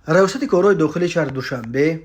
روسط کارهای داخلی شهر دوشنبه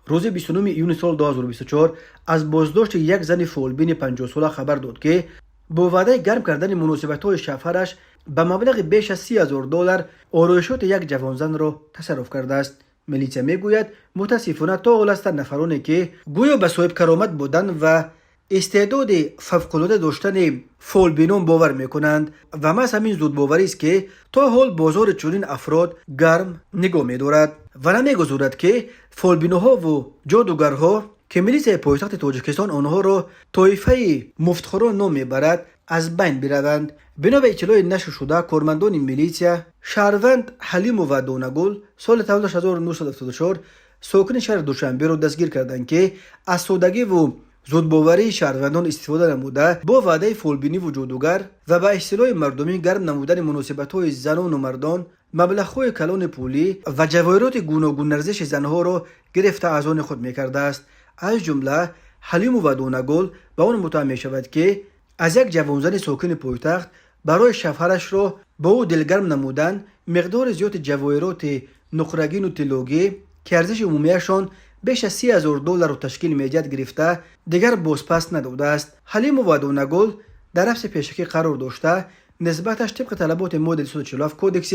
روز 29 ایون سال 2024 از بازداشت یک زن فولبین 50 ساله خبر داد که با وعده گرم کردن مناسبت‌های شوهرش به مبلغ بیش از $30,000 آرایشات یک جوانزن را تصرف کرده است. میلیسیا میگوید متاسفانه تا حال هستند نفرانی که گویا به صاحب کرامت بودن و استعداد فوق‌العاده داشتن فولبینان باور میکنند و محض همین زود باوری است که تا حال بازار چنین افراد گرم نگاه می‌دارد و نمیگذارد که فولبینوها و جادوگرها که میلیسیا پایتخت تاجیکستان آنها را طایفه مفتخران نام میبرد از بین بروند. بنا به اطلاع نشر شده کارمندان میلیسیا شهروند حلیم و دونگل سال تولدش 1974 ساکن شهر دوشنبه را دستگیر کردند که از سادگی و زودباوری شهروندان استفاده نموده با وعده فولبینی و جادوگر و به اصطلاح مردمی گرم نمودن مناسبت‌های زنان و مردان مبلغ‌های کلان پولی و جواهرات گوناگون ارزش زنها را گرفته از آن خود می‌کرده است. از جمله حلیم و دونگل به آن متهم می‌شود که از یک جوانزن ساکن پایتخت برای شوهرش را با او دلگرم نمودن مقدار زیاد جواهرات نقره‌گین و طلاگی که ارزش عمومیشان بیش از $30,000 را تشکیل می‌دهد گرفته دیگر بازپس نداده است. حلیم و دونگل در حبس پیشکی قرار داشته نسبتش طبق طلبات ماده 247 کودکس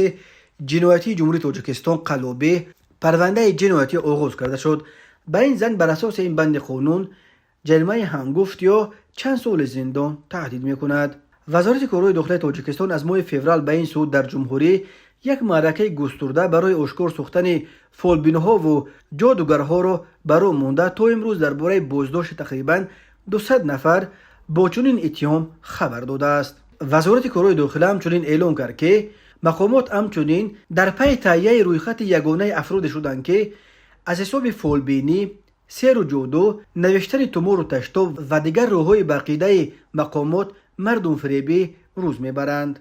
جنایتی جمهوری تاجیکستان قلابی پرونده جنایتی آغاز کرده شد. به این زن بر اساس این بند قانون جریمه هنگفت یا چند سال زندان تهدید می‌کند. وزارت کارهای داخلی تاجیکستان از ماه فوریه به این سو در جمهوری یک معرکه گسترده برای آشکار ساختن فولبین‌ها و جادوگرها را برای مانده تا امروز درباره بازداشت تقریباً 200 نفر با چنین اتهام خبر داده است. وزارت کارهای داخلی همچنین اعلام کرد که مقامات همچنین در پی تهیه رویخط یگانه افراد شدند که از حساب فولبینی، سیر و جادو، نوشتن تومور و تشتاب و دیگر راه‌های به عقیده مقامات مردم فریبی روز میبرند.